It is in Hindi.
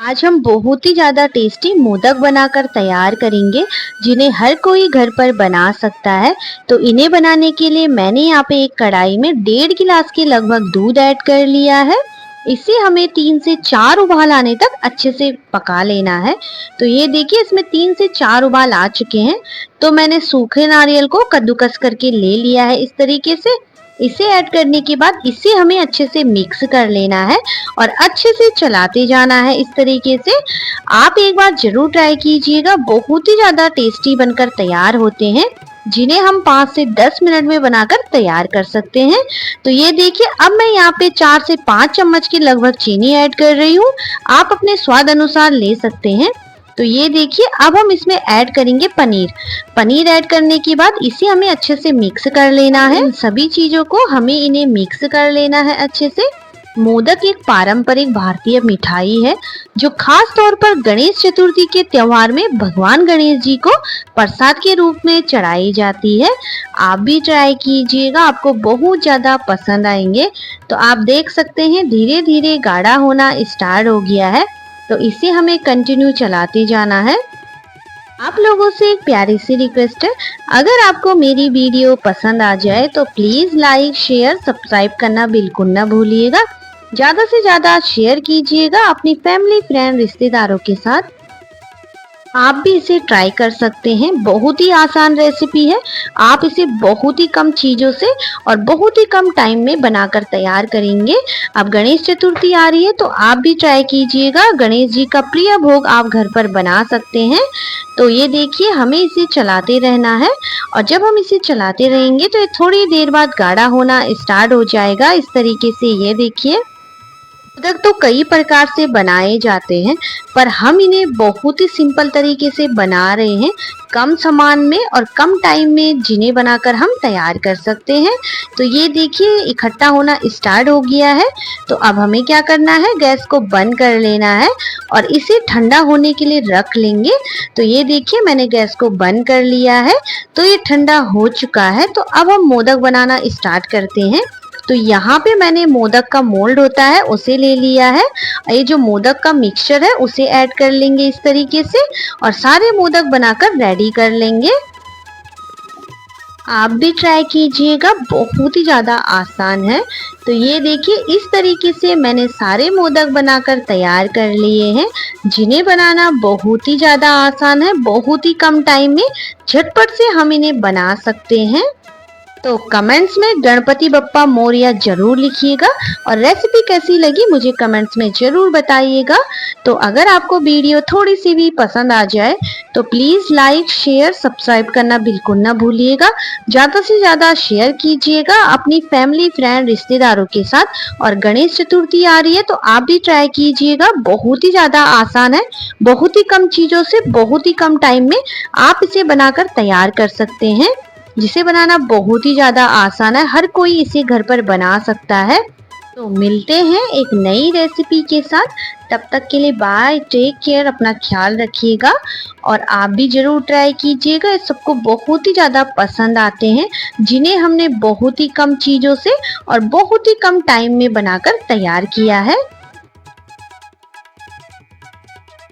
आज हम बहुत ही ज़्यादा टेस्टी मोदक बनाकर तैयार करेंगे, जिन्हें हर कोई घर पर बना सकता है। तो इन्हें बनाने के लिए मैंने यहाँ पे एक कढ़ाई में 1.5 गिलास के लगभग दूध ऐड कर लिया है। इसे हमें 3 से 4 उबाल आने तक अच्छे से पका लेना है। तो ये देखिए, इसमें 3 से 4 उबाल आ चुके हैं। तो मैंने सूखे नारियल को कद्दूकस करके ले लिया है इस तरीके से। इसे ऐड करने के बाद इसे हमें अच्छे से मिक्स कर लेना है और अच्छे से चलाते जाना है इस तरीके से। आप एक बार जरूर ट्राई कीजिएगा, बहुत ही ज्यादा टेस्टी बनकर तैयार होते हैं, जिन्हें हम 5 से 10 मिनट में बनाकर तैयार कर सकते हैं। तो ये देखिए, अब मैं यहाँ पे 4 से 5 चम्मच की लगभग चीनी ऐड कर रही हूँ। आप अपने स्वाद अनुसार ले सकते हैं। तो ये देखिए, अब हम इसमें ऐड करेंगे पनीर। पनीर ऐड करने के बाद इसे हमें अच्छे से मिक्स कर लेना है। सभी चीजों को हमें इन्हें मिक्स कर लेना है अच्छे से। मोदक एक पारंपरिक भारतीय मिठाई है, जो खास तौर पर गणेश चतुर्थी के त्योहार में भगवान गणेश जी को प्रसाद के रूप में चढ़ाई जाती है। आप भी ट्राई कीजिएगा, आपको बहुत ज्यादा पसंद आएंगे। तो आप देख सकते हैं, धीरे धीरे गाढ़ा होना स्टार्ट हो गया है। तो इसे हमें कंटिन्यू चलाते जाना है। आप लोगों से एक प्यारी सी रिक्वेस्ट है, अगर आपको मेरी वीडियो पसंद आ जाए तो प्लीज लाइक शेयर सब्सक्राइब करना बिल्कुल ना भूलिएगा। ज्यादा से ज्यादा शेयर कीजिएगा अपनी फैमिली फ्रेंड रिश्तेदारों के साथ। आप भी इसे ट्राई कर सकते हैं, बहुत ही आसान रेसिपी है। आप इसे बहुत ही कम चीजों से और बहुत ही कम टाइम में बनाकर तैयार करेंगे। अब गणेश चतुर्थी आ रही है, तो आप भी ट्राई कीजिएगा। गणेश जी का प्रिय भोग आप घर पर बना सकते हैं। तो ये देखिए, हमें इसे चलाते रहना है और जब हम इसे चलाते रहेंगे तो ये थोड़ी देर बाद गाढ़ा होना स्टार्ट हो जाएगा इस तरीके से। ये देखिए, मोदक तो कई प्रकार से बनाए जाते हैं, पर हम इन्हें बहुत ही सिंपल तरीके से बना रहे हैं, कम सामान में और कम टाइम में, जिन्हें बनाकर हम तैयार कर सकते हैं। तो ये देखिए, इकट्ठा होना स्टार्ट हो गया है। तो अब हमें क्या करना है, गैस को बंद कर लेना है और इसे ठंडा होने के लिए रख लेंगे। तो ये देखिए, मैंने गैस को बंद कर लिया है। तो ये ठंडा हो चुका है। तो अब हम मोदक बनाना स्टार्ट करते हैं। तो यहाँ पे मैंने मोदक का मोल्ड होता है उसे ले लिया है। ये जो मोदक का मिक्सचर है उसे ऐड कर लेंगे इस तरीके से और सारे मोदक बनाकर रेडी कर लेंगे। आप भी ट्राई कीजिएगा, बहुत ही ज्यादा आसान है। तो ये देखिए, इस तरीके से मैंने सारे मोदक बनाकर तैयार कर लिए हैं, जिन्हें बनाना बहुत ही ज्यादा आसान है। बहुत ही कम टाइम में झटपट से हम इन्हें बना सकते हैं। तो कमेंट्स में गणपति बप्पा मोरया जरूर लिखिएगा और रेसिपी कैसी लगी मुझे कमेंट्स में जरूर बताइएगा। तो अगर आपको वीडियो थोड़ी सी भी पसंद आ जाए तो प्लीज लाइक शेयर सब्सक्राइब करना बिल्कुल ना भूलिएगा। ज्यादा से ज्यादा शेयर कीजिएगा अपनी फैमिली फ्रेंड रिश्तेदारों के साथ। और गणेश चतुर्थी आ रही है, तो आप भी ट्राई कीजिएगा, बहुत ही ज्यादा आसान है। बहुत ही कम चीजों से बहुत ही कम टाइम में आप इसे बनाकर तैयार कर सकते हैं, जिसे बनाना बहुत ही ज्यादा आसान है। हर कोई इसे घर पर बना सकता है। तो मिलते हैं एक नई रेसिपी के साथ। तब तक के लिए बाय, टेक केयर, अपना ख्याल रखिएगा और आप भी जरूर ट्राई कीजिएगा। सबको बहुत ही ज्यादा पसंद आते हैं, जिन्हें हमने बहुत ही कम चीजों से और बहुत ही कम टाइम में बनाकर तैयार किया है।